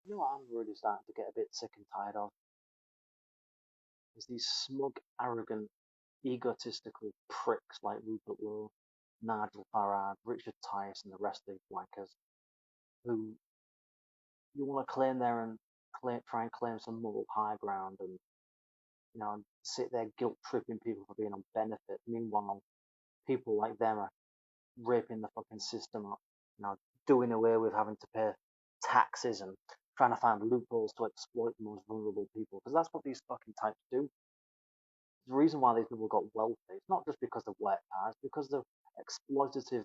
You know what I'm really starting to get a bit sick and tired of? Is these smug, arrogant, egotistical pricks like Rupert Lowe, Nigel Farage, Richard Tice, and the rest of these wankers who you want to claim there and try and claim some moral high ground and sit there guilt tripping people for being on benefit. Meanwhile, people like them are raping the fucking system up, doing away with having to pay taxes and trying to find loopholes to exploit the most vulnerable people. Because that's what these fucking types do. The reason why these people got wealthy, it's not just because of work hours, because they're exploitative,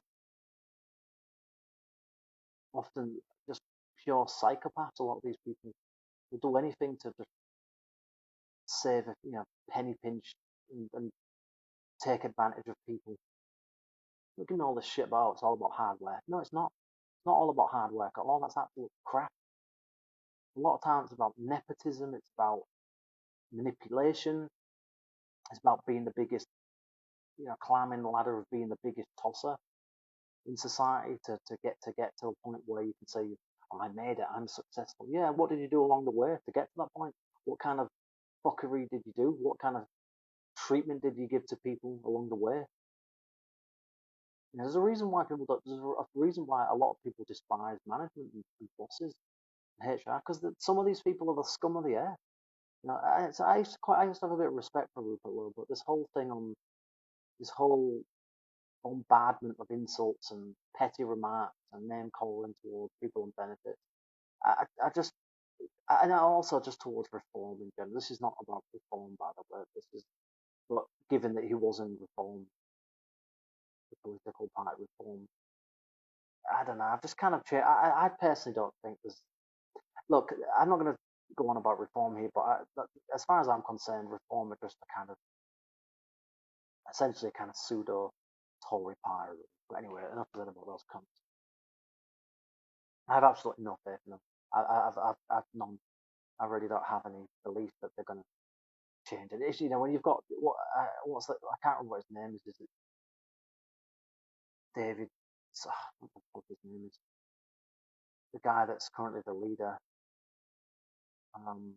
often just pure psychopaths. A lot of these people will do anything to just save a penny pinch and take advantage of people. Look at all this shit about it's all about hard work. No, it's not. It's not all about hard work at all. That's absolute crap. A lot of times it's about nepotism. It's about manipulation. It's about being the biggest, climbing the ladder of being the biggest tosser in society to get to a point where you can say, oh, I made it, I'm successful. Yeah, what did you do along the way to get to that point? What kind of fuckery did you do? What kind of treatment did you give to people along the way? There's a reason why there's a reason why a lot of people despise management and bosses and HR because some of these people are the scum of the earth. I used to have a bit of respect for Rupert Lowe, but this whole bombardment of insults and petty remarks and name calling towards people on benefits. I just, and also just towards reform in general. This is not about reform, by the way. But given that he was in reform, the political party reform, I don't know. I've just kind of changed. I personally don't think there's. Look, I'm not going to go on about reform here, but as far as I'm concerned, reform is just a kind of, essentially a kind of pseudo Tory party. But anyway, enough said about those cunts. I have absolutely no faith in them. I've none. I really don't have any belief that they're going to change it. It's, when you've got what's that? I can't remember what his name is. Is it David? What the fuck his name is? The guy that's currently the leader. Um,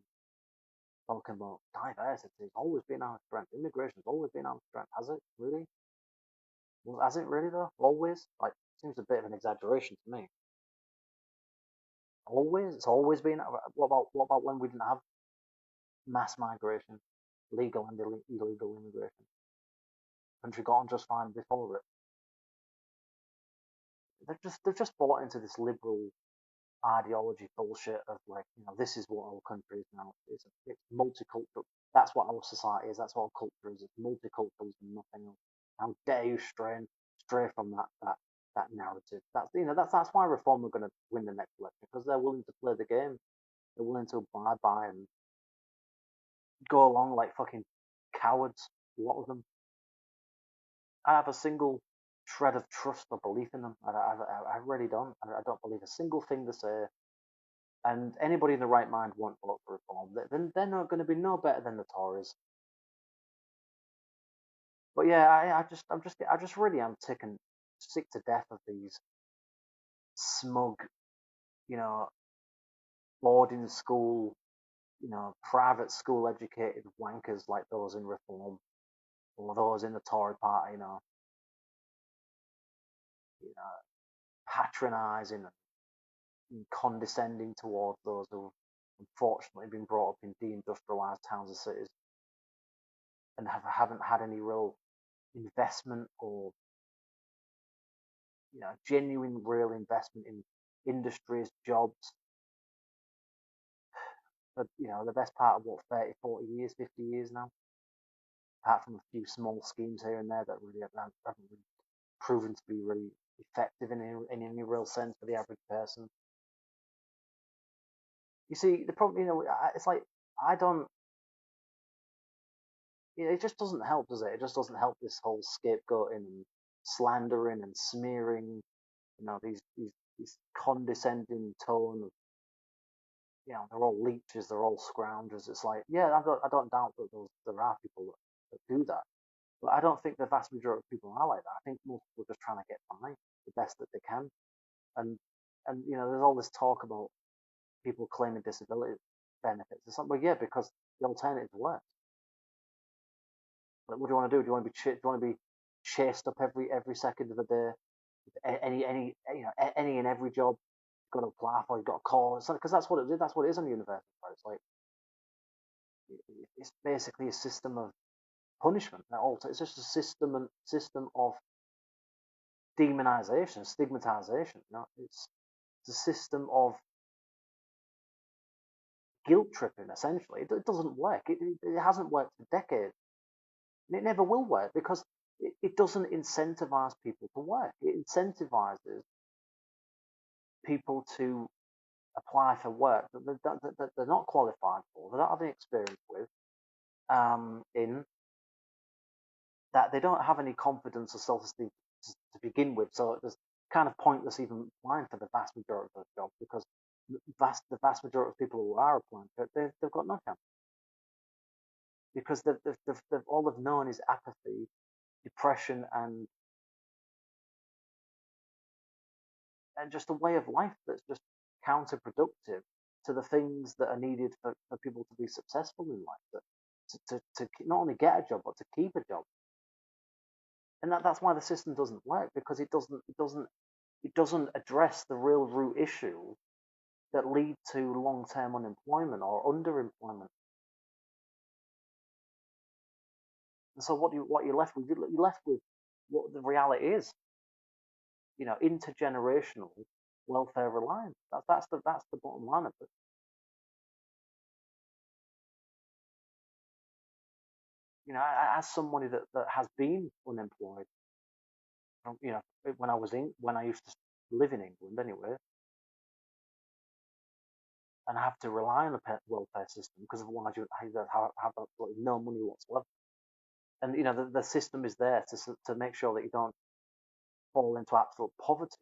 Talking about diversity. It's always been our strength. Immigration's always been our strength. Has it really? Well, has it really though? Always? Like, seems a bit of an exaggeration to me. Always? It's always been. What about when we didn't have mass migration, legal and illegal immigration? Country got on just fine before it. They've just bought into this liberal ideology bullshit of like, this is what our country is now. It's multicultural. That's what our society is. That's what our culture is. It's multiculturalism, nothing else. How dare you stray from that narrative? That's why Reform are going to win the next election because they're willing to play the game. They're willing to abide by and go along like fucking cowards. A lot of them. I have a single shred of trust or belief in them. I really don't. I don't believe a single thing they say. And anybody in the right mind won't vote for reform. Then they're not going to be no better than the Tories. But yeah, I just really am sick to death of these smug, you know, boarding school, private school educated wankers like those in reform or those in the Tory party, patronising and condescending towards those who've unfortunately been brought up in deindustrialised towns and cities and haven't had any real investment or genuine real investment in industries, jobs, for, the best part of what, 30, 40 years, 50 years now, apart from a few small schemes here and there that really haven't really proven to be really effective in any real sense for the average person. You see, the problem, it's like, I don't, it just doesn't help, does it? It just doesn't help this whole scapegoating and slandering and smearing, these condescending tone of, they're all leeches, they're all scroungers. It's like, yeah, I don't doubt that there are people that do that, but I don't think the vast majority of people are like that. I think most people are just trying to get by the best that they can, and there's all this talk about people claiming disability benefits. It's like, well, yeah, because the alternative works. Like, what do you want to do? Do you want to be do you want to be chased up every second of the day? Any and every job you've got to apply for, you've got to call. Because that's what it is. That's what it is on university. It's like it's basically a system of punishment. It's just a system of demonization, stigmatization. It's a system of guilt tripping. Essentially, it doesn't work. It hasn't worked for decades. And it never will work because it doesn't incentivize people to work. It incentivizes people to apply for work that they're not qualified for, they don't have any experience with, in that they don't have any confidence or self-esteem to begin with. So it's kind of pointless even applying for the vast majority of those jobs because the vast majority of people who are applying for it, they've got no chance because all they've known is apathy, depression, and just a way of life that's just counterproductive to the things that are needed for people to be successful in life, to not only get a job but to keep a job. And that's why the system doesn't work, because it doesn't address the real root issue that lead to long-term unemployment or underemployment. And so what you're left with, you're left with what the reality is. Intergenerational welfare reliance. That's the bottom line of it. As somebody that has been unemployed, when I used to live in England anyway, and have to rely on the welfare system because otherwise you have absolutely no money whatsoever. And the system is there to make sure that you don't fall into absolute poverty.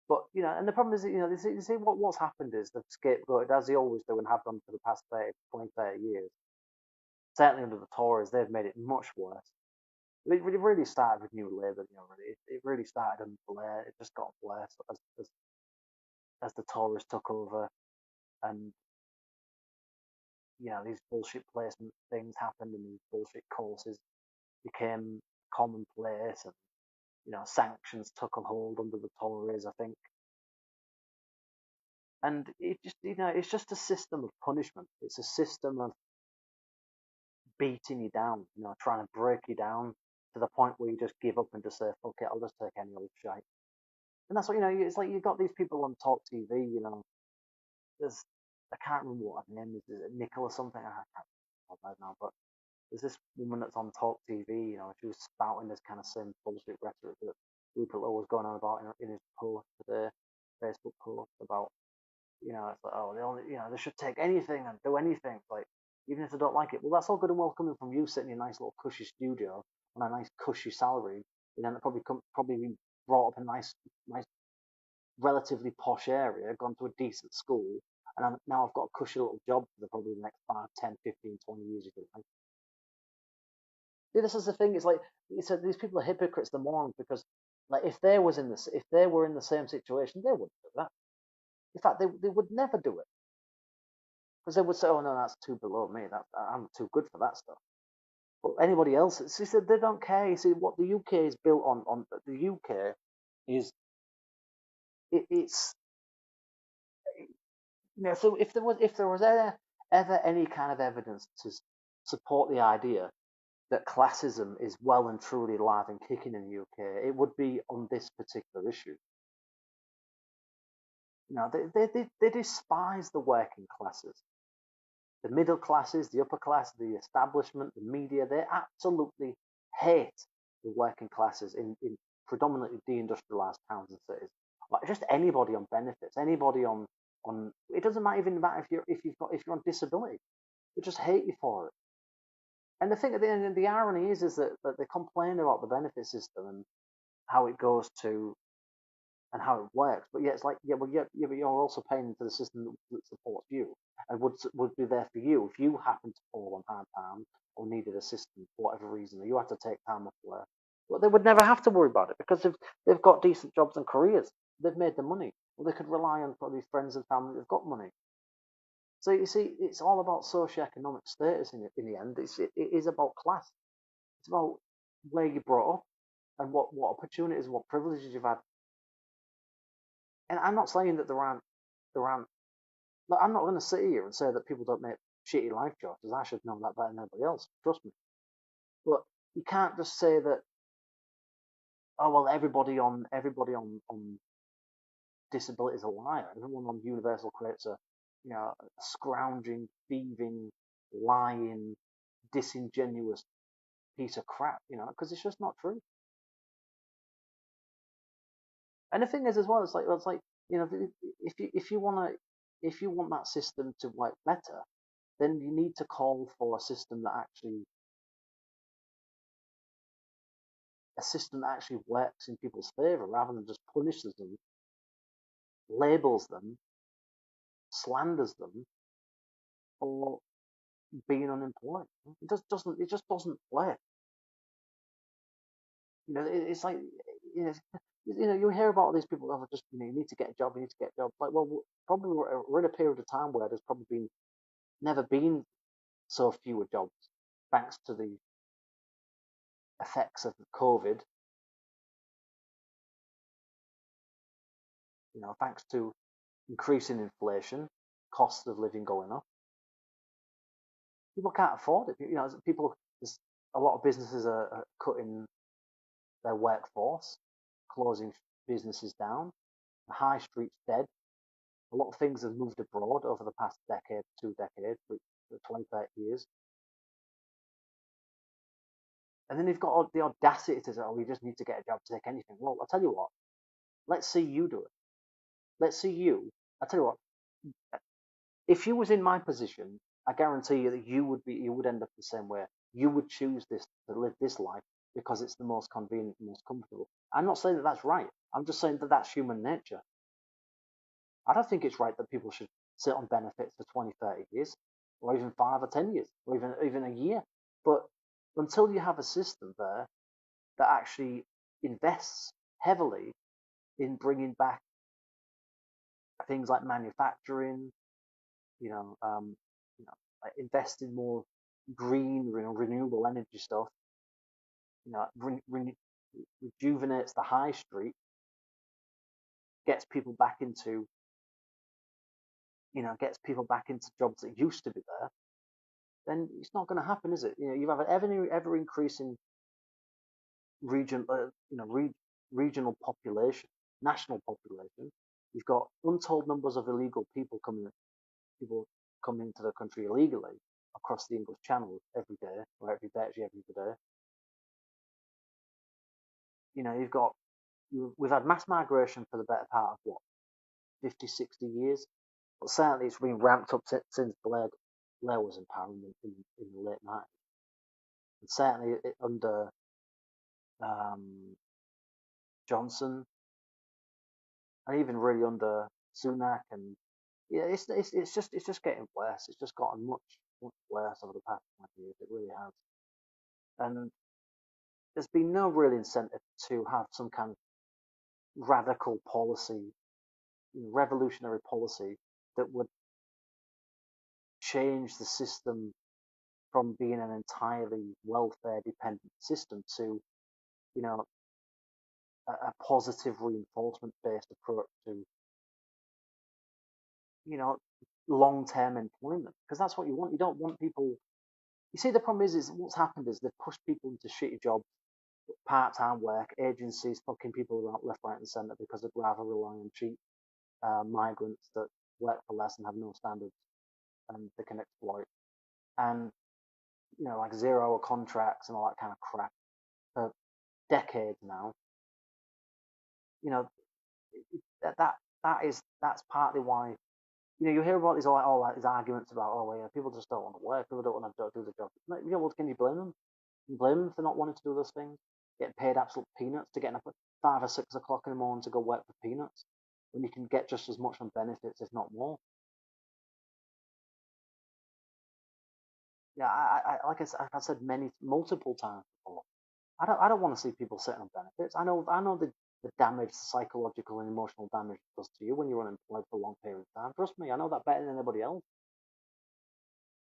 But and the problem is, you see what's happened is they've scapegoated, as they always do and have done for the past 30 years. Certainly under the Tories, they've made it much worse. It really started with New Labour, really. It really started under Blair. It just got worse as the Tories took over, and these bullshit placement things happened, and these bullshit courses became commonplace, and sanctions took a hold under the Tories, I think. And it just, it's just a system of punishment. It's a system of beating you down, trying to break you down to the point where you just give up and just say, "Fuck it, I'll just take any old shite." And that's what it's like. You've got these people on Talk TV. There's I can't remember what her name is. Is it Nicola something? I can't remember now, but there's this woman that's on Talk TV. She was spouting this kind of same bullshit rhetoric that Rupert Lowe was going on about in his post today, Facebook post about. It's like, oh, they should take anything and do anything. Like, even if they don't like it, well, that's all good and well coming from you sitting in a nice little cushy studio on a nice cushy salary. And probably been brought up in a nice, relatively posh area, gone to a decent school, and now I've got a cushy little job for probably the next 5, 10, 15, 20 years of your life. See, this is the thing. It's like these people are hypocrites, the morons, because like if they were in the same situation, they wouldn't do that. In fact, they would never do it. Because they would say, "Oh no, that's too below me. I'm too good for that stuff." But anybody else, she said they don't care. You see, what the UK is built on the UK is it's So if there was ever any kind of evidence to support the idea that classism is well and truly alive and kicking in the UK, it would be on this particular issue. They despise the working classes. The middle classes, the upper class, the establishment, the media, they absolutely hate the working classes in predominantly deindustrialized towns and cities. Like just anybody on benefits, anybody on it doesn't even matter if you're on disability. They just hate you for it. And the thing, the irony is that they complain about the benefit system and how it goes to and how it works. But yeah, it's like, but you're also paying into the system that supports you and would be there for you if you happen to fall on hard times or needed assistance for whatever reason, or you had to take time off work. But they would never have to worry about it because they've got decent jobs and careers. They've made the money. Well, they could rely on probably friends and family that've got money. So you see, it's all about socioeconomic status in the end. It is about class. It's about where you brought up and what opportunities, what privileges you've had. And I'm not saying that there aren't. Look, I'm not going to sit here and say that people don't make shitty life choices. I should know that better than anybody else. Trust me. But you can't just say that. Oh well, everybody on disability is a liar. Everyone on universal credit's a scrounging, thieving, lying, disingenuous piece of crap. Because it's just not true. And the thing is, as well, it's like if you want that system to work better, then you need to call for a system that actually works in people's favor rather than just punishes them, labels them, slanders them for being unemployed. It just doesn't work. It's like you hear about all these people. Oh, just you need to get a job. You need to get a job. Like, well, probably we're in a period of time where there's probably never been so fewer jobs, thanks to the effects of COVID. Thanks to increasing inflation, costs of living going up. People can't afford it. There's a lot of businesses are cutting their workforce, closing businesses down. The high street's dead. A lot of things have moved abroad over the past decade, 2 decades, 20, 30 years. And then they've got the audacity to say, oh, we just need to get a job to take anything. Well, I'll tell you what, let's see you do it. Let's see you. I'll tell you what, if you was in my position, I guarantee you that you would end up the same way. You would choose to live this life because it's the most convenient, the most comfortable. I'm not saying that that's right. I'm just saying that that's human nature. I don't think it's right that people should sit on benefits for 20, 30 years, or even 5 or 10 years, or even a year. But until you have a system there that actually invests heavily in bringing back things like manufacturing, you know, um, invest in more green, renewable energy stuff, rejuvenates the high street, gets people back into, jobs that used to be there, then it's not going to happen, is it? You have an ever increasing region, regional population, national population. You've got untold numbers of illegal people coming into the country illegally across the English Channel every day, or virtually every day. We've had mass migration for the better part of what, 50, 60 years, but certainly it's been ramped up since Blair was in power in the late 90s, and certainly under um, Johnson, and even really under Sunak, and yeah, it's just getting worse. It's just gotten much worse over the past 20 years. It really has, and there's been no real incentive to have some kind of radical policy, revolutionary policy that would change the system from being an entirely welfare dependent system to, you know, a positive reinforcement based approach to, you know, long term employment. Because that's what you want. You don't want people. You see, the problem is what's happened is they've pushed people into shitty jobs, part time work, agencies fucking people around left, right, and centre because they'd rather rely on cheap migrants that work for less and have no standards and they can exploit. And, like 0 hour contracts and all that kind of crap for decades now. That's partly why you hear about these arguments about, oh well, yeah, people just don't want to work, people don't want to do the job. Well, can you blame them? Can you blame them for not wanting to do those things? Getting paid absolute peanuts to getting up at 5 or 6 o'clock in the morning to go work for peanuts when you can get just as much on benefits, if not more. Yeah, like I said multiple times before. I don't want to see people sitting on benefits. I know the damage, the psychological and emotional damage it does to you when you're unemployed for a long period of time. Trust me, I know that better than anybody else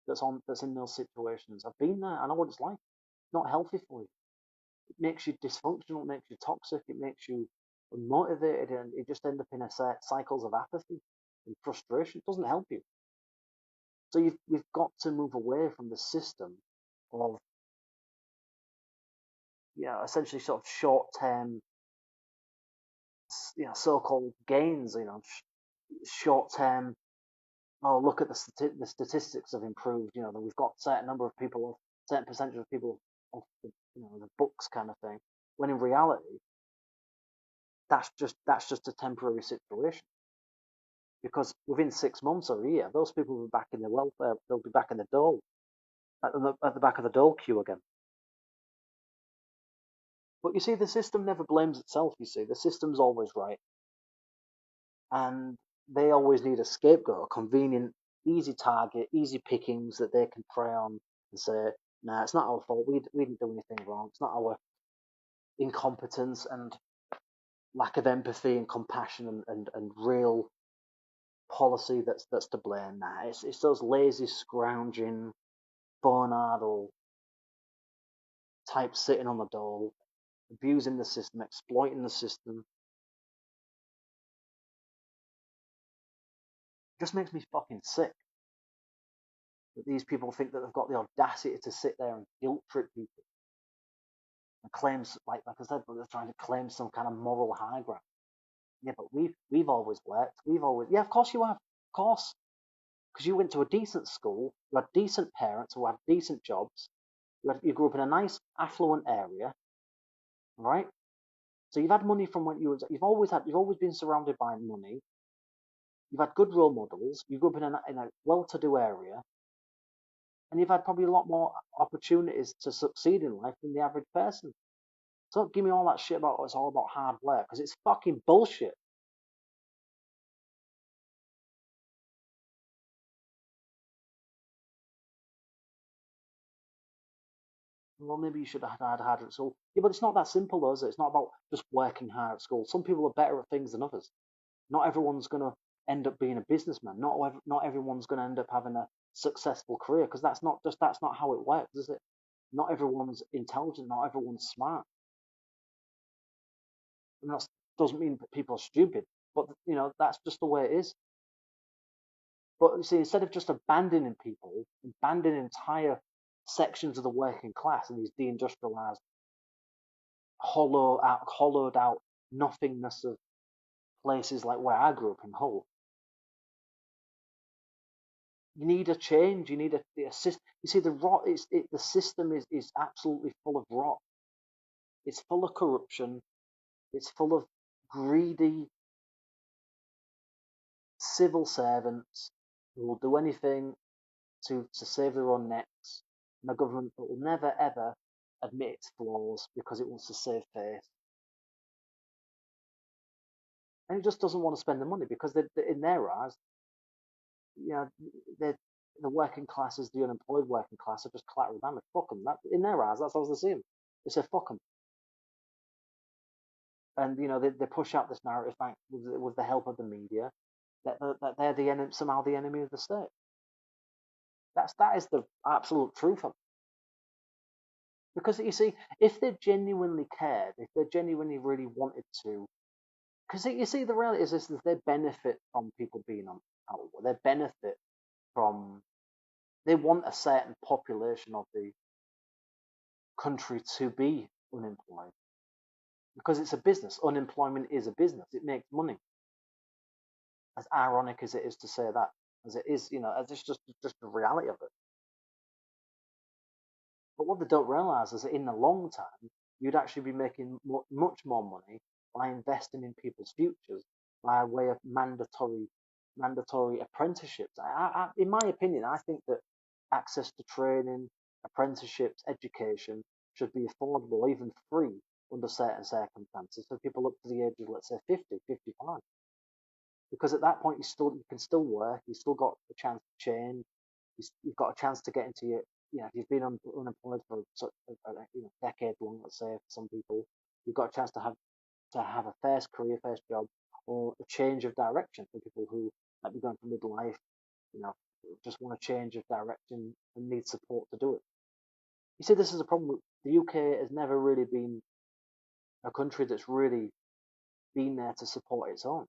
that's in those situations. I've been there. I know what it's like. It's not healthy for you. It makes you dysfunctional. It makes you toxic. It makes you unmotivated, and it just ends up in a cycles of apathy and frustration. It doesn't help you. So we've got to move away from the system of essentially sort of short term so-called gains. Short term. Oh, look at the statistics have improved. That we've got certain number of people, certain percentage of people off the books kind of thing. When in reality, that's just a temporary situation. Because within 6 months or a year, those people will be back in the welfare. They'll be back in the dole at the back of the dole queue again. But you see, the system never blames itself. You see, the system's always right, and they always need a scapegoat, a convenient, easy target, easy pickings that they can prey on and say, "Nah, it's not our fault. We didn't do anything wrong. It's not our incompetence and lack of empathy and compassion and real policy that's to blame." Nah, it's those lazy, scrounging, Bernardo types sitting on the dole, abusing the system, exploiting the system. It just makes me fucking sick that these people think that they've got the audacity to sit there and guilt trip people and claims, like I said, they're trying to claim some kind of moral high ground. Yeah, but we've always worked. Yeah, of course you have, of course, because you went to a decent school, you had decent parents who had decent jobs, you grew up in a nice affluent area, right? So you've had money from when you've always been surrounded by money. You've had good role models. You grew up in a well-to-do area, and you've had probably a lot more opportunities to succeed in life than the average person. So don't give me all that shit about it's all about hard work, because it's fucking bullshit. Well, maybe you should have had harder at school. Yeah, but it's not that simple, though, is it? It's not about just working hard at school. Some people are better at things than others. Not everyone's going to end up being a businessman. Not everyone's going to end up having a successful career, because that's not how it works, is it? Not everyone's intelligent. Not everyone's smart. And that doesn't mean that people are stupid, but that's just the way it is. But you see, instead of just abandoning people, abandoning entire sections of the working class in these deindustrialized, hollowed out nothingness of places like where I grew up in Hull, you need a change. You need a system. You see, the rot the system is absolutely full of rot. It's full of corruption. It's full of greedy civil servants who will do anything to save their own necks, and a government that will never ever admit its flaws because it wants to save face, and it just doesn't want to spend the money because in their eyes, you know, they're, the working classes, the unemployed working class, are just collateral damage. Fuck them. In their eyes, that's how they see them. They say fuck them, and they push out this narrative back with the help of the media that they're somehow the enemy of the state. That is the absolute truth of it. Because you see, if they genuinely cared, if they genuinely really wanted to, because you see, the reality is that they benefit from people being on out. They benefit from, they want a certain population of the country to be unemployed because it's a business. Unemployment is a business. It makes money. As ironic as it is to say that, as it is, as it's just the reality of it. But what they don't realise is that in the long term, you'd actually be making much more money by investing in people's futures by way of mandatory apprenticeships. In my opinion, I think that access to training, apprenticeships, education should be affordable, even free, under certain circumstances for people up to the age of, let's say, 50, 55. Because at that point, you can still work, you've still got a chance to change, you've got a chance to get into your, if you've been unemployed for such decade long, let's say, for some people, you've got a chance to have to have a first career, first job, or a change of direction for people who might be going for midlife, you know, just want a change of direction and need support to do it. You see, this is a problem. The UK has never really been a country that's really been there to support its own.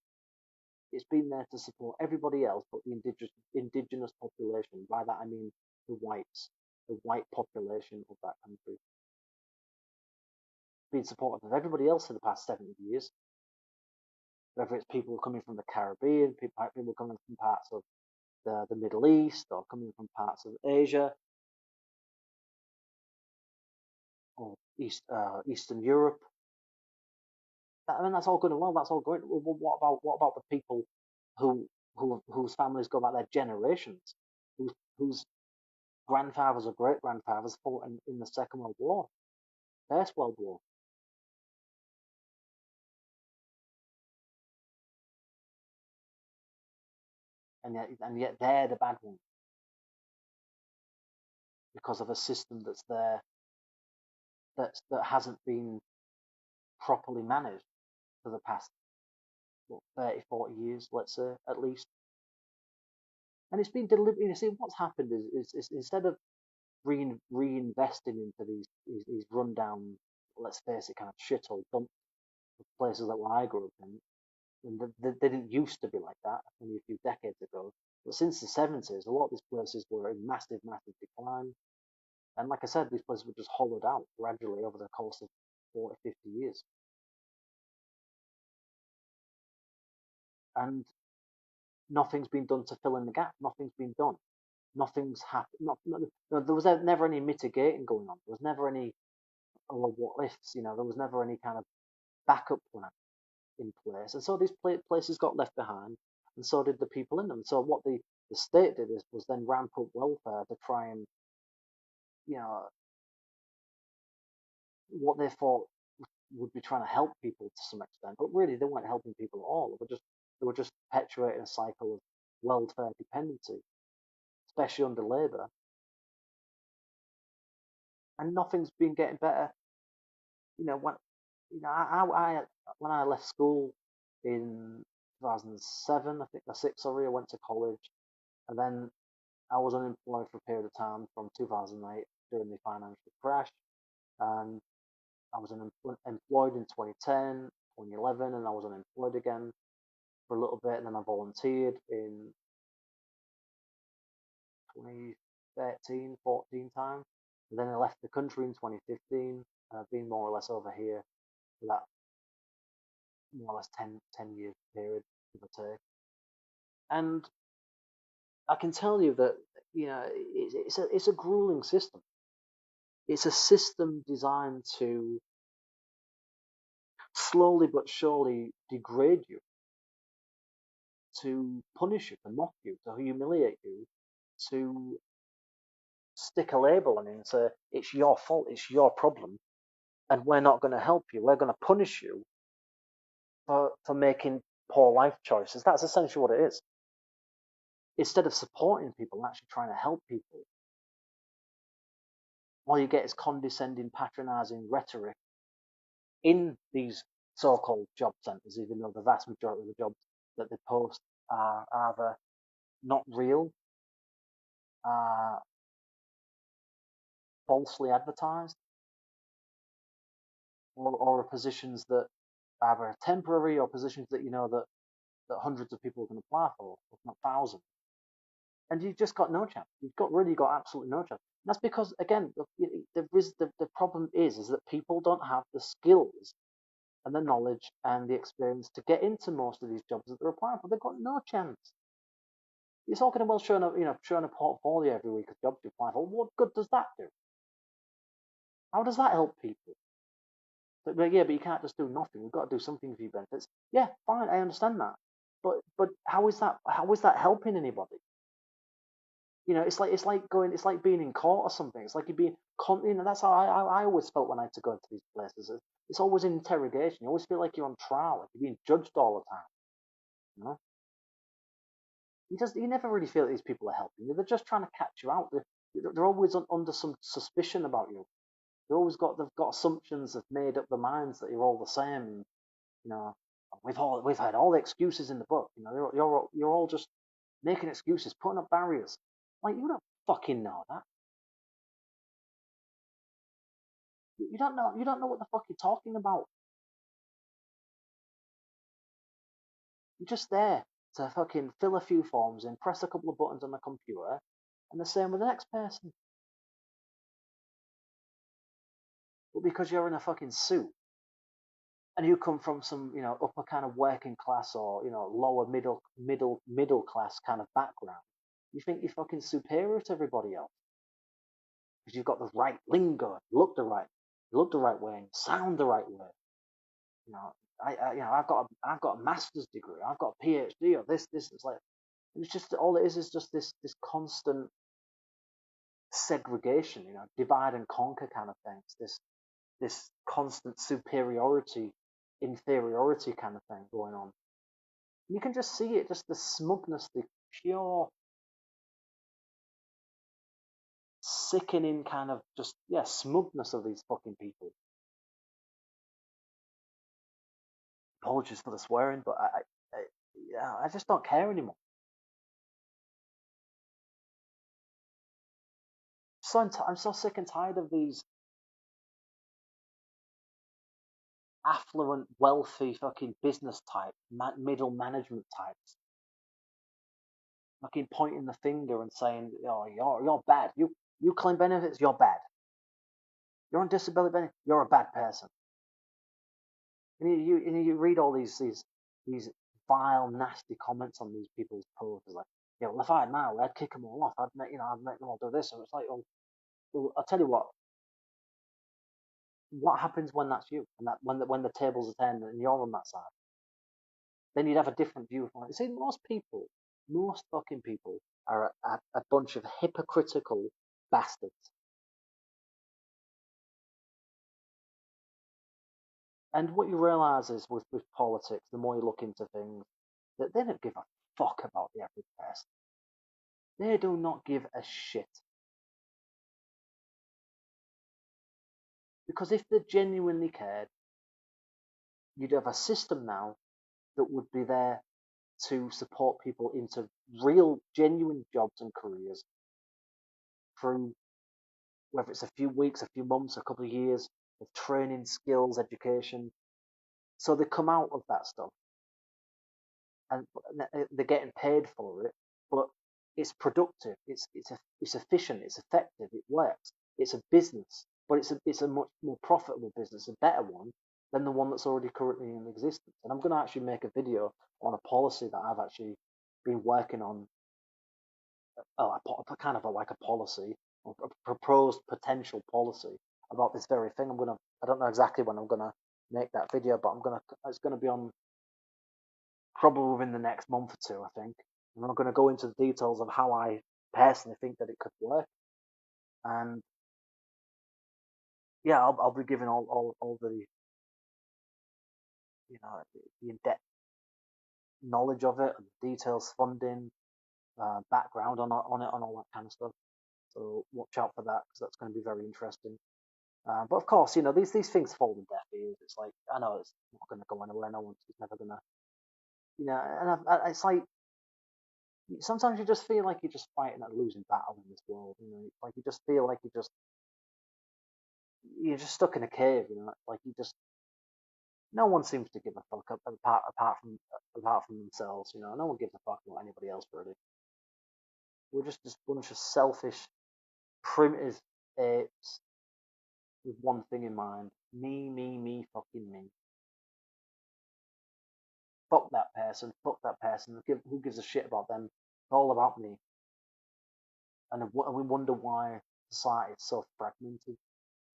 It's been there to support everybody else but the indigenous population. By that I mean the whites, the white population of that country. It's been supportive of everybody else for the past 70 years. Whether it's people coming from the Caribbean, people coming from parts of the Middle East, or coming from parts of Asia, or Eastern Europe. I mean, that's all good and well. That's all great. Well, what about the people whose families go back their generations, whose grandfathers or great grandfathers fought in the Second World War, First World War, and yet they're the bad ones because of a system that's there that hasn't been properly managed for the past 30, 40 years, let's say, at least. And it's been deliberate. You see, what's happened is instead of reinvesting into these rundown, let's face it, kind of shithole dump places that I grew up in, and they didn't used to be like that only a few decades ago. But since the 70s, a lot of these places were in massive, massive decline. And like I said, these places were just hollowed out gradually over the course of 40, 50 years. And nothing's been done to fill in the gap. Nothing's been done. Nothing's happened. There was never any mitigating going on. There was never any, oh, what ifs, there was never any kind of backup plan in place. And so these places got left behind, and so did the people in them. So what the state did was then ramp up welfare to try and, what they thought would be trying to help people to some extent, but really they weren't helping people at all. They were just perpetuating a cycle of welfare dependency, especially under Labour. And nothing's been getting better. When I left school in 2007, I think, or six, sorry, I went to college, and then I was unemployed for a period of time from 2008 during the financial crash, and I was employed in 2010, 2011, and I was unemployed again for a little bit, and then I volunteered in 2013, 14 time, and then I left the country in 2015, and I've been more or less over here for that more or less 10 year period, give or take. And I can tell you that, it's a grueling system. It's a system designed to slowly but surely degrade you, to punish you, to mock you, to humiliate you, to stick a label on it and say, it's your fault, it's your problem, and we're not going to help you. We're going to punish you for making poor life choices. That's essentially what it is. Instead of supporting people and actually trying to help people, all you get is condescending, patronizing rhetoric in these so-called job centres, even though the vast majority of the jobs that they post are either not real, falsely advertised, or are positions that either are temporary or positions that that hundreds of people can apply for, if not thousands. And you've just got no chance. You've got absolutely no chance. And that's because, again, the problem is that people don't have the skills and the knowledge and the experience to get into most of these jobs that they're applying for. They've got no chance. You're talking about showing a portfolio every week of jobs you apply for. What good does that do? How does that help people? But you can't just do nothing. You've got to do something for your benefits. Yeah, fine, I understand that. But how is that helping anybody? It's like being in court or something. It's like you're being, that's how I always felt when I had to go into these places. It's always an interrogation. You always feel like you're on trial, like you're being judged all the time. You know, you never really feel that these people are helping you. They're just trying to catch you out. They're always under some suspicion about you. They've got assumptions, have made up their minds that you're all the same. You know, we've had all the excuses in the book. You know, you're all just making excuses, putting up barriers. Like, you don't fucking know that. You don't know. You don't know what the fuck you're talking about. You're just there to fucking fill a few forms in, press a couple of buttons on the computer, and the same with the next person. But because you're in a fucking suit and you come from some, you know, upper kind of working class or, you know, lower middle class kind of background, you think you're fucking superior to everybody else because you've got the right lingo, you look the right way, and you sound the right way. You know, you know, I've got a master's degree, I've got a PhD, or this. It's like, it's just all it is just this constant segregation, you know, divide and conquer kind of things. This constant superiority, inferiority kind of thing going on. You can just see it, just the smugness, the pure, sickening kind of just, yeah, smugness of these fucking people. Apologies for the swearing, but yeah, I just don't care anymore. I'm so sick and tired of these affluent, wealthy fucking business types, middle management types, fucking pointing the finger and saying, "Oh, you're bad. You claim benefits, you're bad. You're on disability benefits, you're a bad person." And you read all these vile, nasty comments on these people's posts, like, "Yeah, well, if I had my way, I'd kick them all off. I'd make them all do this." And it's like, well, I'll tell you what. What happens when that's you, and that when the tables are turned and you're on that side? Then you'd have a different view from it. See, most fucking people are a bunch of hypocritical bastards. And what you realise is with politics, the more you look into things, that they don't give a fuck about the average person. They do not give a shit. Because if they genuinely cared, you'd have a system now that would be there to support people into real, genuine jobs and careers through whether it's a few weeks, a few months, a couple of years of training, skills, education. So they come out of that stuff and they're getting paid for it, but it's productive, it's efficient, it's effective, it works. It's a business, but it's a much more profitable business, a better one than the one that's already currently in existence. And I'm going to actually make a video on a policy that I've actually been working on, kind of like a policy, or a proposed potential policy about this very thing. I don't know exactly when I'm gonna make that video, but it's gonna be on probably within the next month or two, I think. And I'm gonna go into the details of how I personally think that it could work, and yeah, I'll be giving all the, you know, the in-depth knowledge of it, and details, funding, background on it, on all that kind of stuff. So watch out for that because that's going to be very interesting. But of course, you know, these things fall on deaf ears. It's like, I know it's not going to go anywhere. No one's it's never going to, you know. And it's like sometimes you just feel like you're just fighting a losing battle in this world. You know, like you just feel like you're just stuck in a cave. You know, like you just no one seems to give a fuck apart from themselves. You know, no one gives a fuck about anybody else really. We're just this bunch of selfish, primitive apes with one thing in mind: me, fucking me. Fuck that person. Who gives a shit about them? It's all about me. And we wonder why society is so fragmented,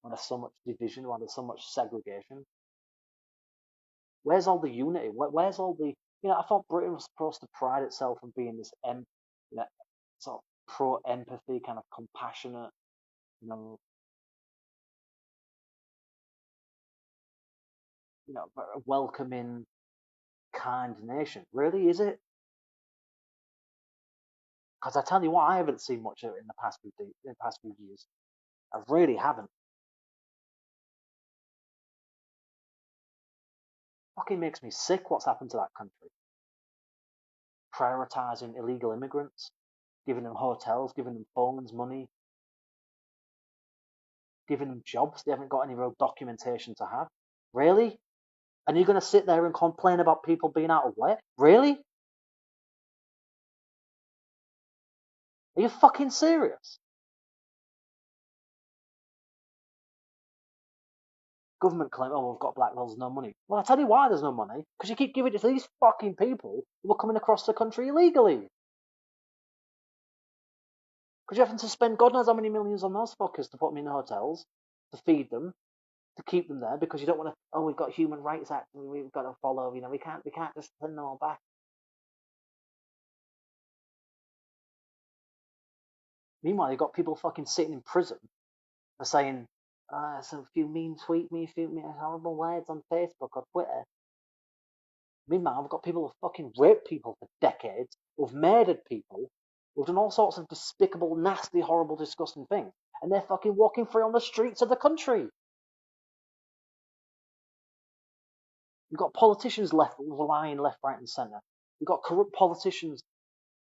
why there's so much division, why there's so much segregation. Where's all the unity? Where's all the, you know, I thought Britain was supposed to pride itself on being this, you know, sort of pro-empathy, kind of compassionate, you know, welcoming, kind nation. Really, is it? Because I tell you what, I haven't seen much of it in the past few years. I really haven't. Fucking makes me sick what's happened to that country. Prioritising illegal immigrants, giving them hotels, giving them phones, money, giving them jobs they haven't got any real documentation to have. Really? And you're going to sit there and complain about people being out of work? Really? Are you fucking serious? Government claim, oh, we've got black holes, no money. Well, I tell you why there's no money. Because you keep giving it to these fucking people who are coming across the country illegally. Because you're having to spend God knows how many millions on those fuckers to put them in hotels, to feed them, to keep them there, because you don't want to, oh, we've got Human Rights Act and we've got to follow, we can't just send them all back. Meanwhile, you've got people fucking sitting in prison for saying, so if you mean tweet me, horrible words on Facebook or Twitter. Meanwhile, we've got people who've fucking raped people for decades, who've murdered people, who've done all sorts of despicable, nasty, horrible, disgusting things, and they're fucking walking free on the streets of the country. You've got politicians lying left, right, and centre. You've got corrupt politicians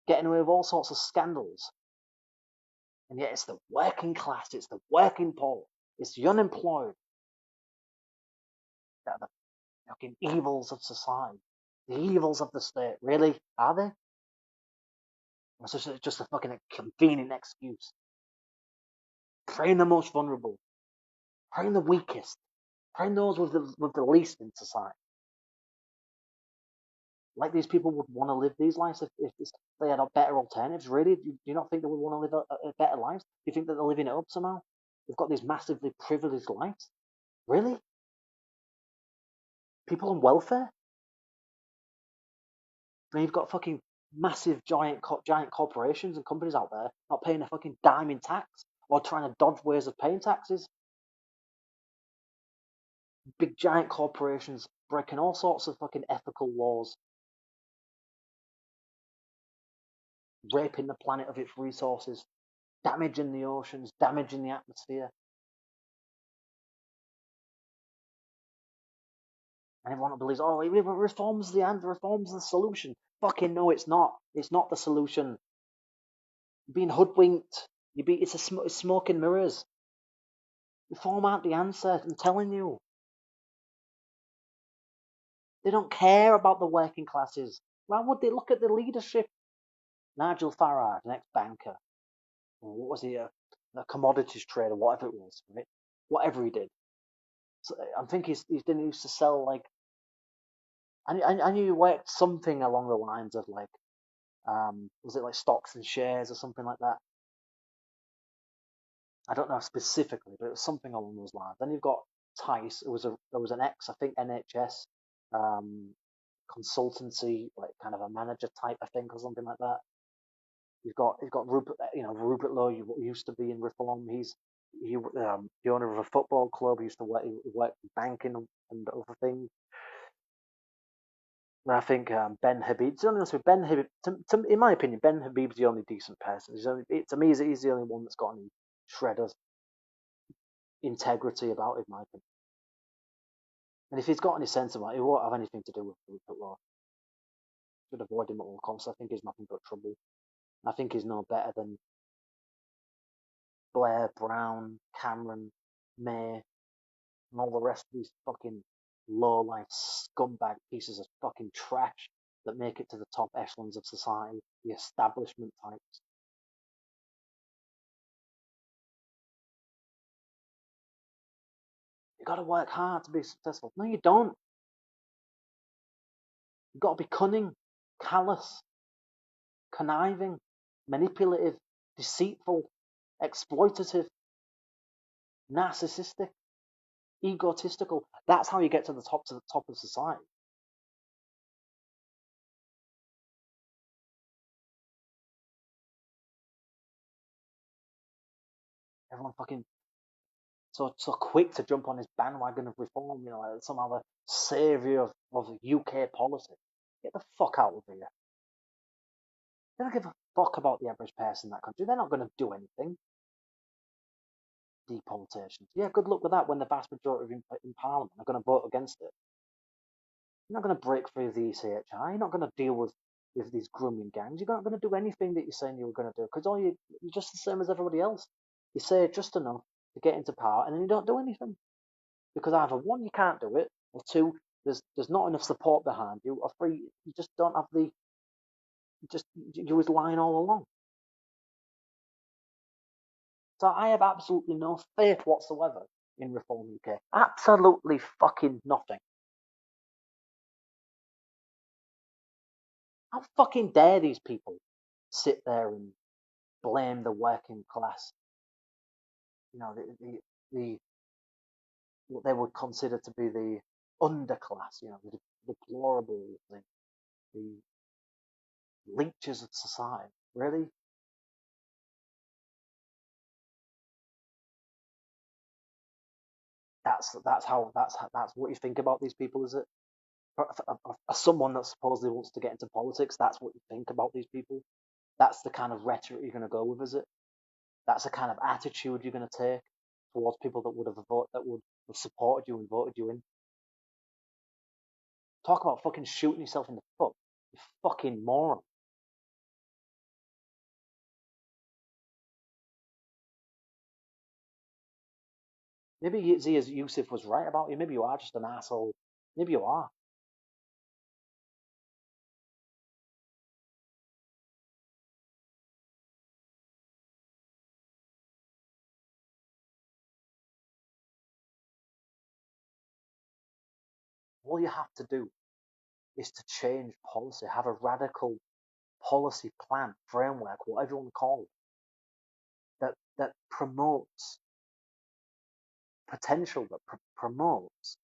getting away with all sorts of scandals. And yet it's the working class, it's the working poor, it's the unemployed that are the fucking evils of society, the evils of the state. Really? Are they? Or is it just a fucking convenient excuse? Preying the most vulnerable, preying the weakest, preying those with the least in society. Like these people would want to live these lives if they had better alternatives. Really, do you not think they would want to live a better lives? Do you think that they're living it up somehow? They've got these massively privileged lives. Really? People on welfare? And you've got fucking massive giant corporations and companies out there not paying a fucking dime in tax or trying to dodge ways of paying taxes. Big giant corporations breaking all sorts of fucking ethical laws, raping the planet of its resources, damaging the oceans, damaging the atmosphere. And everyone believes, oh, reform's the answer, reform's the solution. Fucking no, it's not. It's not the solution. You're being hoodwinked. It's smoke and mirrors. Reform aren't the answer, I'm telling you. They don't care about the working classes. Why would they? Look at the leadership? Nigel Farage, an ex-banker. What was he? A commodities trader, whatever it was, right? Whatever he did. So I think he didn't used to sell like. I knew he worked something along the lines of like, was it like stocks and shares or something like that? I don't know specifically, but it was something along those lines. Then you've got Tice. There was an ex, I think NHS consultancy, like kind of a manager type, I think, or something like that. You've got Rupert, Rupert Lowe used to be in Reform. He the owner of a football club. He used to work in banking and other things. And I think Ben Habib. Ben Habib. In my opinion, Ben Habib's the only decent person. To me, he's the only one that's got any shred of integrity about it, in my opinion. And if he's got any sense about it, it won't have anything to do with Rupert Law. Should avoid him at all costs. I think he's nothing but trouble. I think he's no better than Blair, Brown, Cameron, May, and all the rest of these fucking low-life scumbag pieces of fucking trash that make it to the top echelons of society, the establishment types. You gotta work hard to be successful. No, you don't. You gotta be cunning, callous, conniving, manipulative, deceitful, exploitative, narcissistic, egotistical. That's how you get to the top of society. Everyone fucking so quick to jump on this bandwagon of reform, like somehow the saviour of UK policy. Get the fuck out of here. They don't give a fuck about the average person in that country. They're not going to do anything. Deportations. Yeah, good luck with that when the vast majority in Parliament are going to vote against it. You're not going to break free of the ECHI. You're not going to deal with these grooming gangs. You're not going to do anything that you're saying you were going to do because you're just the same as everybody else. You say just enough to get into power, and then you don't do anything because either one, you can't do it, or two, there's not enough support behind you, or three, you just don't have the you was lying all along. So I have absolutely no faith whatsoever in Reform UK. Absolutely fucking nothing. How fucking dare these people sit there and blame the working class? You know, the what they would consider to be the underclass. You know, the deplorable, the leeches of society. Really, that's what you think about these people, is it? For someone that supposedly wants to get into politics, that's what you think about these people. That's the kind of rhetoric you're going to go with, is it? That's the kind of attitude you're going to take towards people that would have supported you and voted you in. Talk about fucking shooting yourself in the foot, you fucking moron. Maybe Zia Yusuf was right about you. Maybe you are just an asshole. Maybe you are. All you have to do is to change policy, have a radical policy plan, framework, whatever you want to call it, that promotes potential, that promotes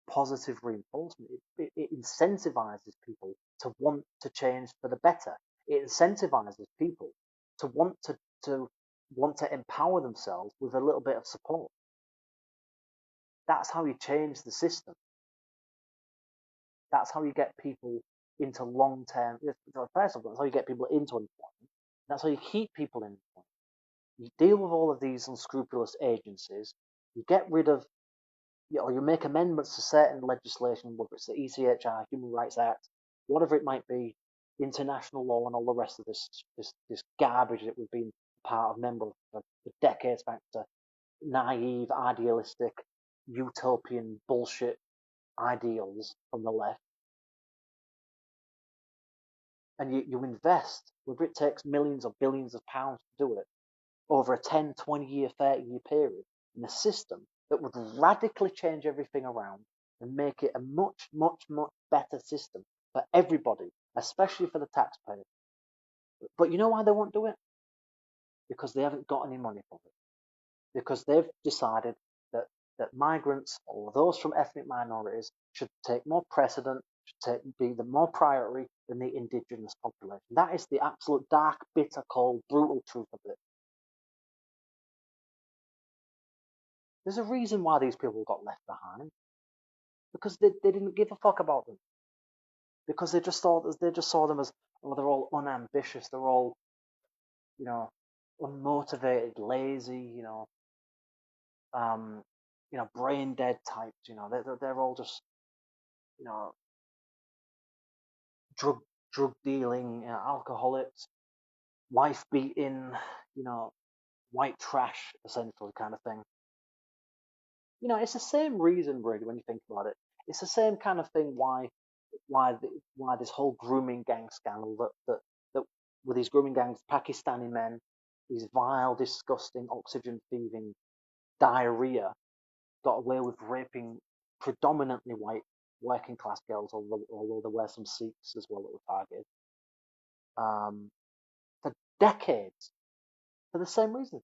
positive reinforcement. It incentivizes people to want to change for the better. It incentivizes people to want to want to empower themselves with a little bit of support. That's how you change the system. That's how you get people into long term. First of all, that's how you get people into employment. That's how you keep people in employment. You deal with all of these unscrupulous agencies. You get rid of, or you make amendments to certain legislation, whether it's the ECHR, Human Rights Act, whatever it might be, international law, and all the rest of this garbage that we've been part of, member of for decades, back to naive, idealistic, utopian bullshit ideals from the left. And you invest, whether it takes millions or billions of pounds to do it, over a 10, 20 year, 30-year period, in a system that would radically change everything around and make it a much, much, much better system for everybody, especially for the taxpayer. But you know why they won't do it? Because they haven't got any money for it. Because they've decided that, that migrants or those from ethnic minorities should take more precedent, be the more priority than the indigenous population. That is the absolute dark, bitter, cold, brutal truth of it. There's a reason why these people got left behind, because they didn't give a fuck about them, because they just saw them as, oh, they're all unambitious, they're all, you know, unmotivated, lazy, um, brain dead types. They're all just, you know, drug drug dealing, alcoholics, wife beating, you know, white trash essentially kind of thing. It's the same reason, really, when you think about it. It's the same kind of thing why this whole grooming gang scandal that with these grooming gangs, Pakistani men, these vile, disgusting, oxygen thieving diarrhea got away with raping predominantly white working class girls, although there were some Sikhs as well that were targeted, for decades for the same reason.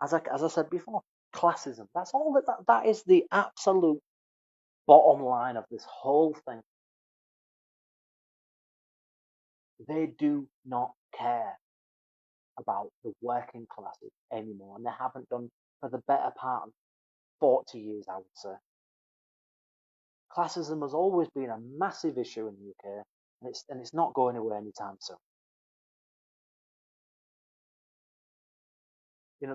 As I said before, classism. That's all that is the absolute bottom line of this whole thing. They do not care about the working classes anymore, and they haven't done for the better part of 40 years, I would say. Classism has always been a massive issue in the UK, and it's not going away anytime soon.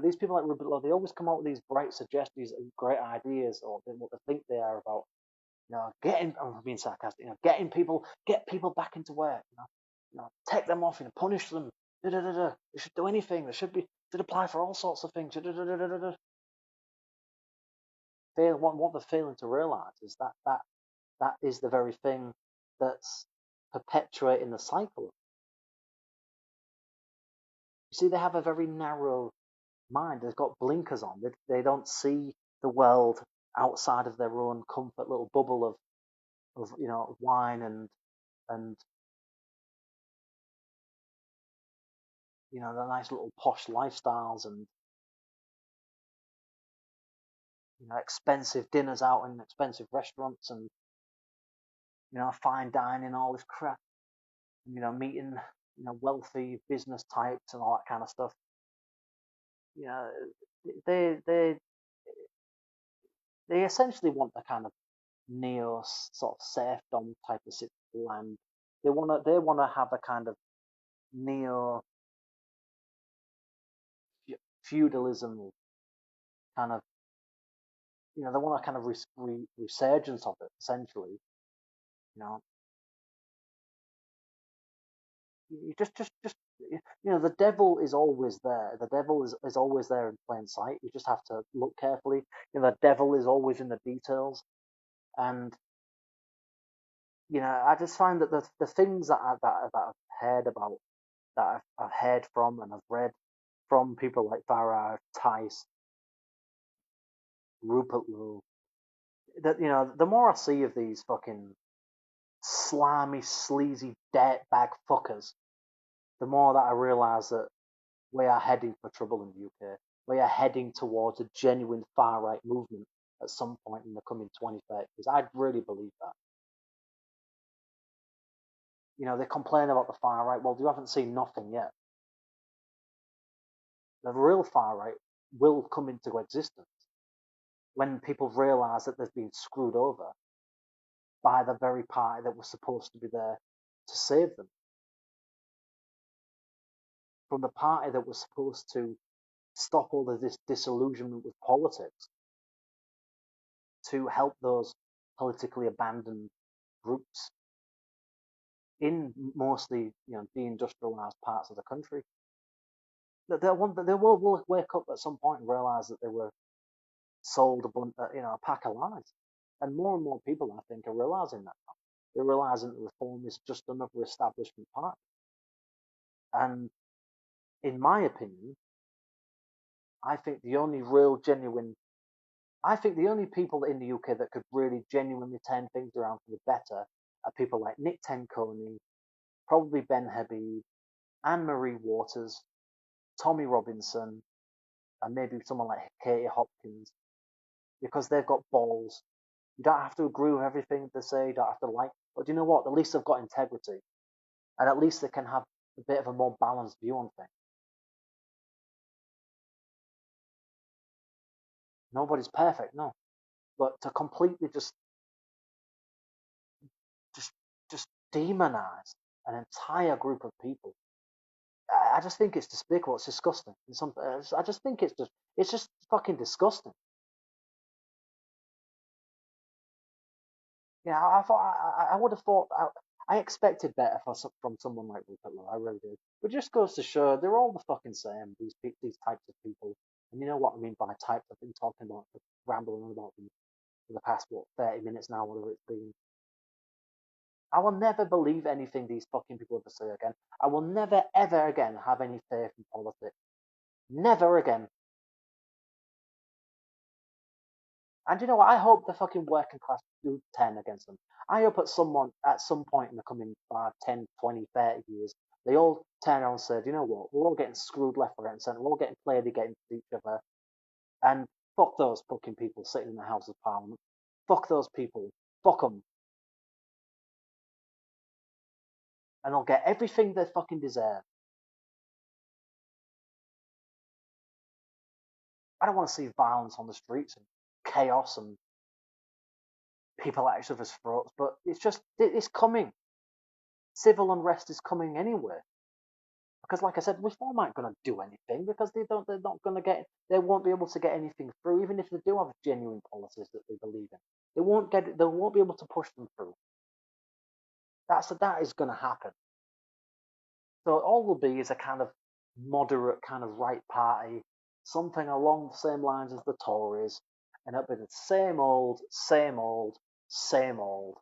These people like Rupert Lowe, they always come out with these bright suggestions and great ideas, or what they think they are about, I'm being sarcastic, get people back into work, take them off, punish them, da da da da. They should do anything. Should apply for all sorts of things. Da, da, da, da, da, da. What they're failing to realise is that is the very thing that's perpetuating the cycle. You see, they have a very narrow mind. They've got blinkers on. They don't see the world outside of their own comfort little bubble of wine and the nice little posh lifestyles and expensive dinners out in expensive restaurants and fine dining, all this crap. Meeting wealthy business types and all that kind of stuff. They they they essentially want the kind of neo sort of serfdom type of land. They wanna have a kind of neo feudalism kind of they want a kind of resurgence of it essentially. You know, you just the devil is always there. The devil is always there in plain sight. You just have to look carefully. The devil is always in the details. And I just find that the things that I've heard about, that I've heard from and I've read from people like Farah, Tice, Rupert Lowe, that the more I see of these fucking slimy, sleazy, dirtbag fuckers, the more that I realise that we are heading for trouble in the UK. We are heading towards a genuine far right movement at some point in the coming 2030s. I really believe that. They complain about the far right. Well, you haven't seen nothing yet. The real far right will come into existence when people realise that they've been screwed over by the very party that was supposed to be there to save them. From the party that was supposed to stop all of this disillusionment with politics, to help those politically abandoned groups in mostly deindustrialized parts of the country. They will wake up at some point and realise that they were sold a pack of lies, and more people, I think, are realising that now. They're realising that reform is just another establishment party, and in my opinion, I think the only people in the UK that could really genuinely turn things around for the better are people like Nick Tenconi, probably Ben Habib, Anne-Marie Waters, Tommy Robinson, and maybe someone like Katie Hopkins, because they've got balls. You don't have to agree with everything they say, you don't have to like, but you know what? At least they've got integrity, and at least they can have a bit of a more balanced view on things. Nobody's perfect, no, but to completely just demonize an entire group of people, I just think it's despicable. It's disgusting. I just think it's just fucking disgusting. I would have thought. I expected better from someone like Rupert Lowe. I really did. But it just goes to show they're all the fucking same. These types of people, and you know what I mean by types. I've been talking about, rambling on about them for the past 30 minutes now, whatever it's been. I will never believe anything these fucking people ever say again. I will never ever again have any faith in politics. Never again. And you know what? I hope the fucking working class do turn against them. I hope at some point in the coming 5, 10, 20, 30 years, they all turn around and say, you know what? We're all getting screwed left, right, and centre. We're all getting played against each other. And fuck those fucking people sitting in the House of Parliament. Fuck those people. Fuck them. And they'll get everything they fucking deserve. I don't want to see violence on the streets and chaos and people at each other's throats, but it's coming. Civil unrest is coming anyway. Because, like I said, reform aren't going to do anything because they're not going to get, they won't be able to get anything through, even if they do have genuine policies that they believe in. They won't get it. They won't be able to push them through. That is going to happen. So all will be is a kind of moderate kind of right party, something along the same lines as the Tories, and it'll be the same old, same old, same old.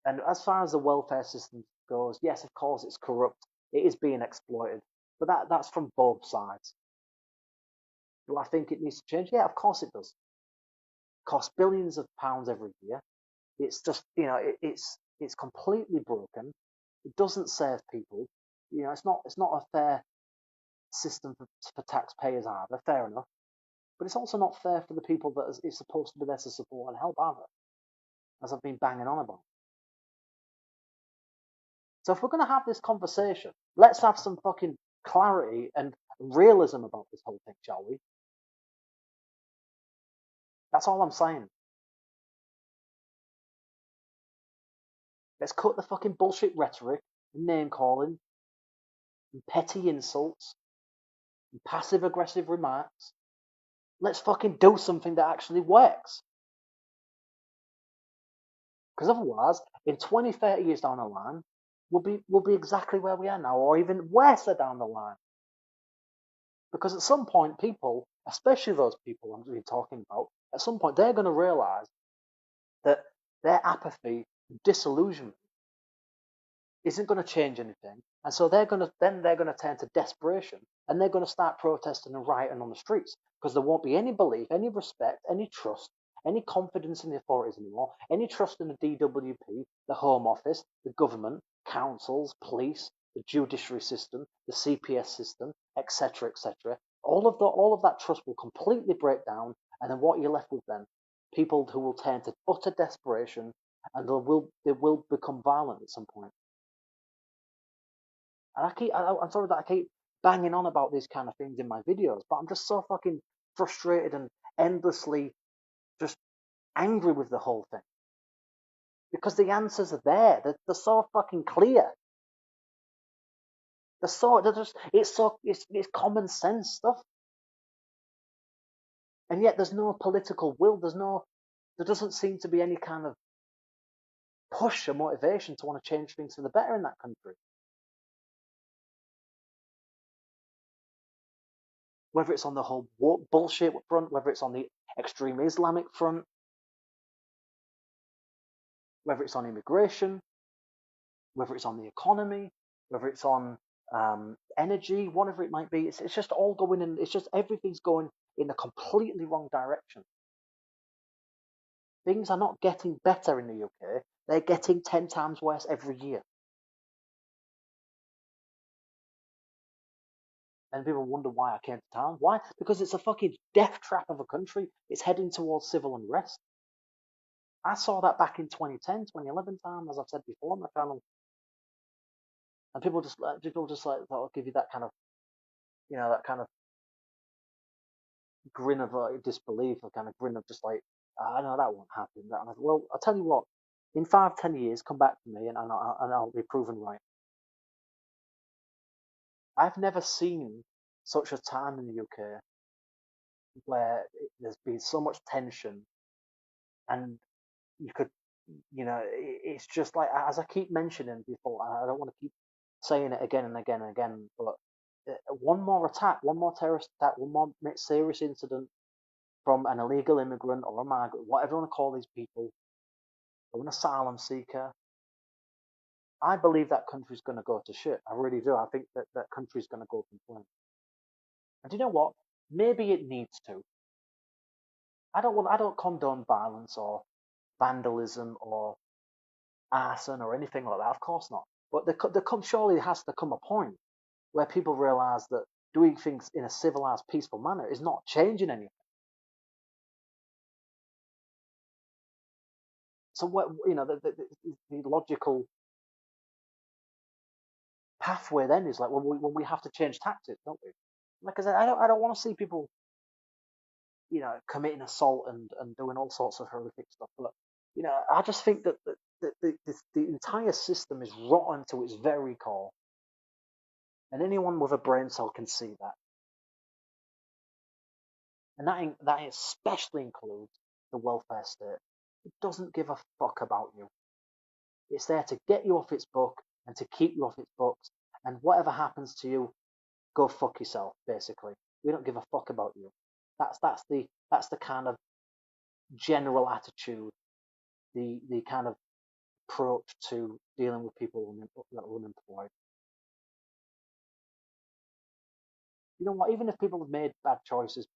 And as far as the welfare system goes, yes, of course it's corrupt. It is being exploited, but that's from both sides. Do I think it needs to change? Yeah, of course it does. It costs billions of pounds every year. It's just it's completely broken. It doesn't save people. It's not a fair system for taxpayers either. Fair enough, but it's also not fair for the people that is supposed to be there to support and help either, as I've been banging on about. So if we're going to have this conversation, let's have some fucking clarity and realism about this whole thing, shall we? That's all I'm saying. Let's cut the fucking bullshit rhetoric and name calling and petty insults and passive aggressive remarks. Let's fucking do something that actually works. Because otherwise, in 20, 30 years down the line, we'll be exactly where we are now, or even worse down the line. Because at some point, people, especially those people I'm really talking about, at some point they're going to realise that their apathy, disillusionment, isn't going to change anything, and so they're going to turn to desperation, and they're going to start protesting and rioting on the streets because there won't be any belief, any respect, any trust, any confidence in the authorities anymore, any trust in the DWP, the Home Office, the government, councils, police, the judiciary system, the CPS system, etc., etc. All of that trust will completely break down, and then what you're left with then? People who will turn to utter desperation, and they will become violent at some point. And I'm sorry that I keep banging on about these kind of things in my videos, but I'm just so fucking frustrated and endlessly just angry with the whole thing. Because the answers are there. They're so fucking clear. It's common sense stuff. And yet there's no political will. There doesn't seem to be any kind of push or motivation to want to change things for the better in that country. Whether it's on the whole bullshit front, whether it's on the extreme Islamic front, whether it's on immigration, whether it's on the economy, whether it's on energy, whatever it might be. It's just all going in. It's just everything's going in a completely wrong direction. Things are not getting better in the UK. They're getting 10 times worse every year. And people wonder why I came to town. Why? Because it's a fucking death trap of a country. It's heading towards civil unrest. I saw that back in 2010, 2011 time, as I've said before on my channel. And people just like thought give you that kind of, that kind of grin of disbelief, a kind of grin of just like, I know that won't happen. And I thought, well, I'll tell you what, in 5, 10 years, come back to me and I'll be proven right. I've never seen such a time in the UK where there's been so much tension, and you could, it's just like, as I keep mentioning before, I don't want to keep saying it again and again and again, but one more attack, one more terrorist attack, one more serious incident from an illegal immigrant or a migrant, whatever you want to call these people, or an asylum seeker, I believe that country's going to go to shit. I really do. I think that that country's going to go from flames. And do you know what? Maybe it needs to. I don't condone violence or vandalism or arson or anything like that. Of course not. But surely has to come a point where people realise that doing things in a civilized, peaceful manner is not changing anything. So what the logical pathway then is like, well, we have to change tactics, don't we? Like I said, I don't want to see people, committing assault and doing all sorts of horrific stuff. But I just think that the entire system is rotten to its very core, and anyone with a brain cell can see that. And that especially includes the welfare state, it doesn't give a fuck about you. It's there to get you off its book and to keep you off its books. And whatever happens to you, go fuck yourself. Basically, we don't give a fuck about you. That's the kind of general attitude, the kind of approach to dealing with people that are unemployed. You know what? Even if people have made bad choices,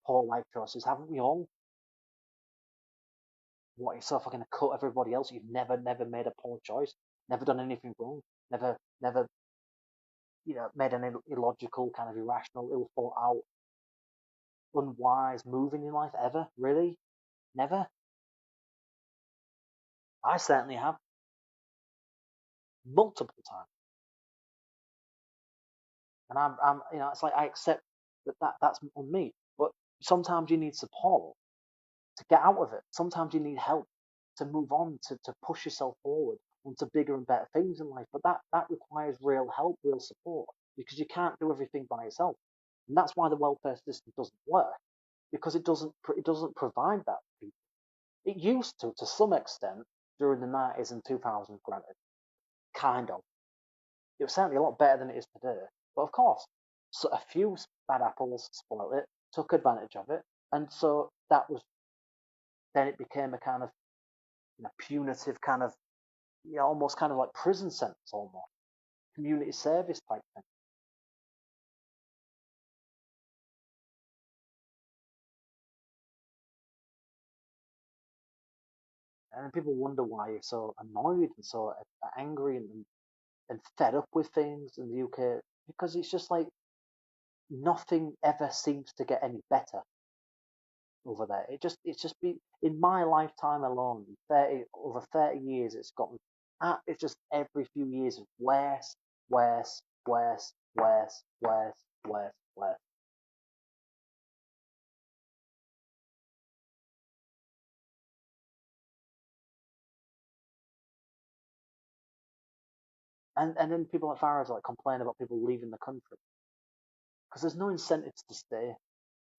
poor life choices, haven't we all? What, you're so fucking cut everybody else? You've never made a poor choice, never done anything wrong, never made an illogical, kind of irrational, ill thought out, unwise move in your life ever? Really? Never? I certainly have, multiple times. And it's like I accept that's on me. But sometimes you need support to get out of it. Sometimes you need help to move on, to push yourself forward onto bigger and better things in life. But that requires real help, real support, because you can't do everything by yourself. And that's why the welfare system doesn't work, because it doesn't provide that for people. It used to some extent during the 90s and 2000s, granted, kind of. It was certainly a lot better than it is today. But of course, so a few bad apples spoiled it, took advantage of it, and so that was then it became a kind of punitive kind of almost kind of like prison sentence, almost community service type thing. And then people wonder why you're so annoyed and so angry and fed up with things in the UK, because it's just like nothing ever seems to get any better over there. It's just been in my lifetime alone, 30 years, it's gotten it's just every few years worse, worse, worse, worse, worse, worse, worse. And then people like Farage like complain about people leaving the country because there's no incentives to stay.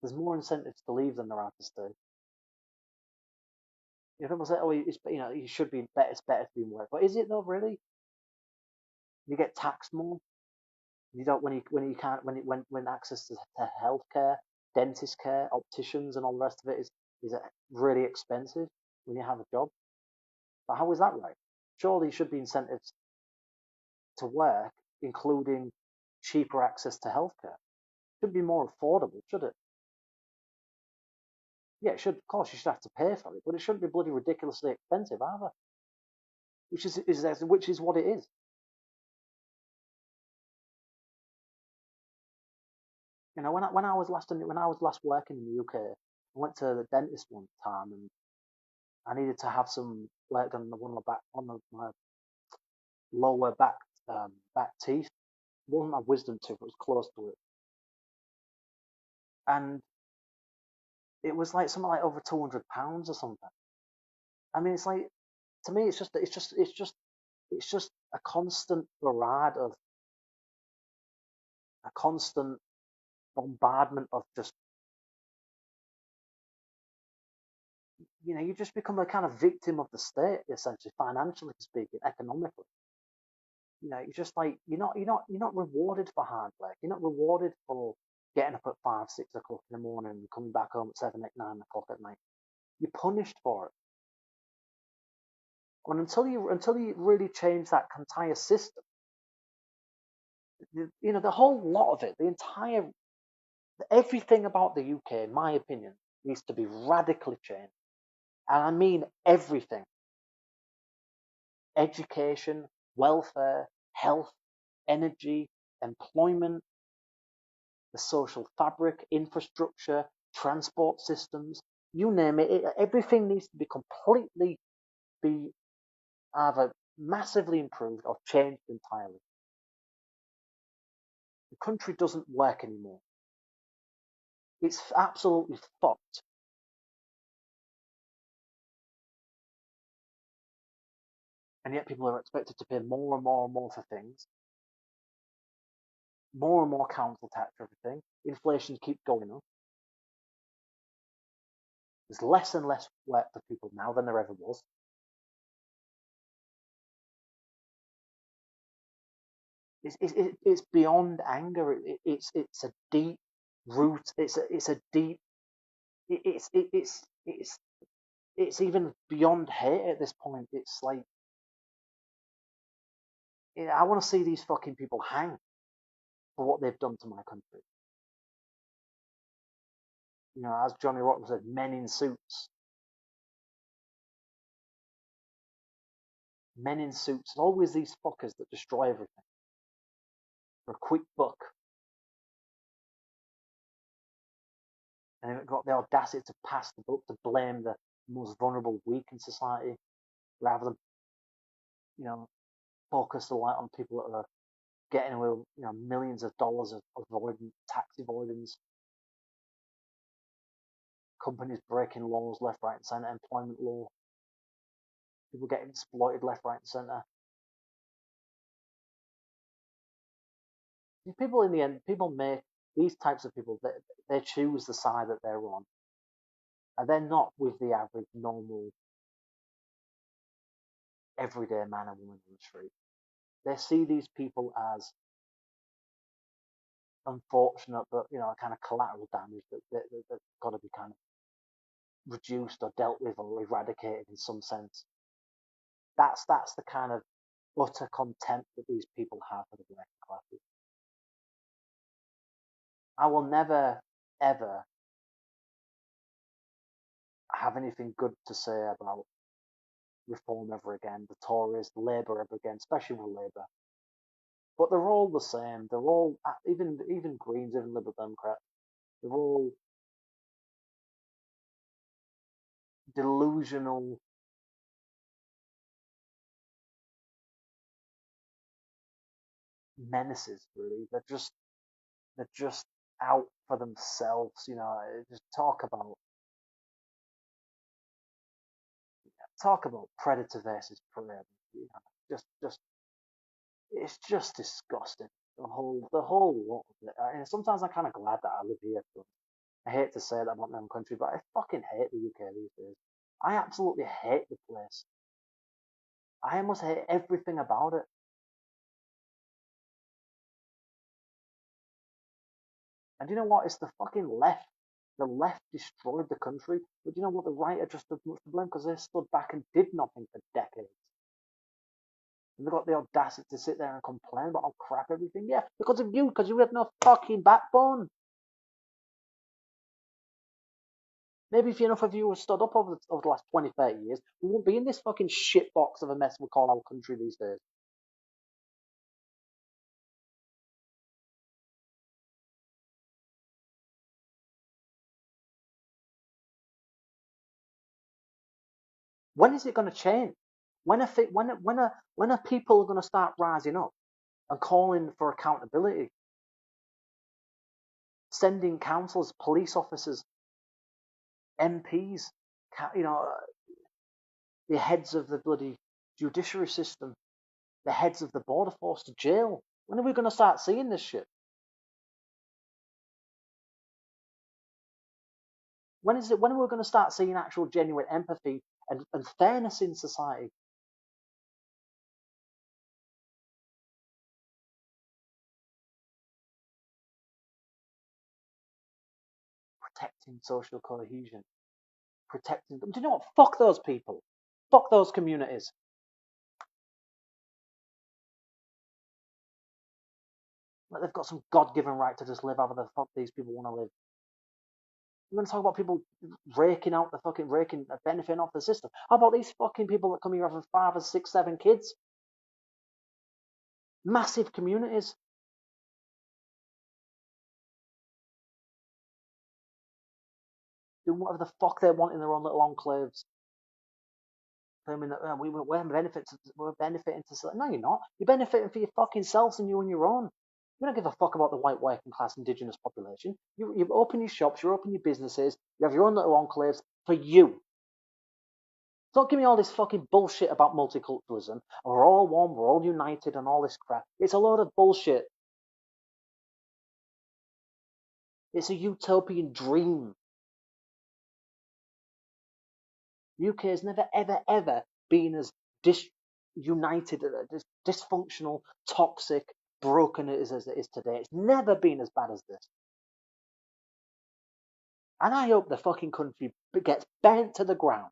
There's more incentives to leave than there are to stay. People say, "Oh, you should be better. It's better to be in work." But is it though? Really? You get taxed more. You don't when you can't when access to healthcare, dentist care, opticians, and all the rest of it is really expensive when you have a job. But how is that right? Surely there should be incentives to work, including cheaper access to healthcare. It should be more affordable, should it? Yeah, it should. Of course, you should have to pay for it, but it shouldn't be bloody ridiculously expensive either. Which is what it is. When I was last working in the UK, I went to the dentist one time and I needed to have some work done on my lower back teeth. It wasn't my wisdom tooth; it was close to it, and it was like something like over £200 or something. I mean, it's like to me, it's just a constant barrage of a constant bombardment of just you just become a kind of victim of the state, essentially, financially speaking, economically. You're just like you're not rewarded for hard work. You're not rewarded for getting up at 5, 6 o'clock in the morning and coming back home at 7, 8, 9 o'clock at night. You're punished for it. And until you really change that entire system, the whole lot of it, the entire everything about the UK, in my opinion, needs to be radically changed. And I mean everything: education, welfare, health, energy, employment, the social fabric, infrastructure, transport systems, you name it, everything needs to be completely be either massively improved or changed entirely. The country doesn't work anymore. It's absolutely fucked. And yet people are expected to pay more and more and more for things, more and more council tax for everything. Inflation keeps going up. There's less and less work for people now than there ever was. It's beyond anger. It's a deep root. It's a deep. It's even beyond hate at this point. It's like, I want to see these fucking people hang for what they've done to my country. You know, as Johnny Rotten said, men in suits. Men in suits. There's always these fuckers that destroy everything for a quick buck. And they've got the audacity to pass the buck, to blame the most vulnerable, weak in society, rather than, you know, focus the light on people that are getting away with, you know, millions of dollars of avoidance, tax avoidance, companies breaking laws left, right, and centre, employment law, people getting exploited left, right, and centre. People in the end, people make these types of people, they choose the side that they're on, and they're not with the average, normal, everyday man and woman on the street. They see these people as unfortunate, but, you know, kind of collateral damage that's got to be kind of reduced or dealt with or eradicated in some sense. That's the kind of utter contempt that these people have for the working classes. I will never, ever have anything good to say about Reform ever again, the Tories, Labour ever again, especially with Labour. But they're all the same. They're all, even Greens, even Liberal Democrats, they're all delusional, menaces. Really, they're just out for themselves. You know, just talk about predator versus prey. You know, just it's just disgusting. The whole lot of it. And sometimes I'm kind of glad that I live here. But I hate to say that about my own country, but I fucking hate the UK these days. I absolutely hate the place. I almost hate everything about it. And you know what? It's the fucking left. The left destroyed the country. But you know what? The right are just as much to blame because they stood back and did nothing for decades. And they got the audacity to sit there and complain about how crap everything. Yeah, because of you, because you have no fucking backbone. Maybe if enough of you were stood up over the last 20, 30 years, we wouldn't be in this fucking shitbox of a mess we call our country these days. When is it going to change? When are people going to start rising up and calling for accountability? Sending councillors, police officers, MPs, you know, the heads of the bloody judiciary system, the heads of the border force to jail. When are we going to start seeing this shit? When are we going to start seeing actual genuine empathy and fairness in society? Protecting social cohesion. Protecting them. Do you know what? Fuck those people. Fuck those communities. Like they've got some God-given right to just live however the fuck these people want to live. We're going to talk about people benefiting off the system. How about these fucking people that come here having 5 or 6, 7 kids? Massive communities. Doing whatever the fuck they want in their own little enclaves. Claiming that we're benefiting to society. No, you're not. You're benefiting for your fucking selves and you and your own. You don't give a fuck about the white working class indigenous population. You open your shops, you open your businesses, you have your own little enclaves for you. Don't give me all this fucking bullshit about multiculturalism. We're all one, we're all united, and all this crap. It's a load of bullshit. It's a utopian dream. UK has never, ever, ever been as disunited, dysfunctional, toxic, broken as it is today. It's never been as bad as this. And I hope the fucking country gets bent to the ground.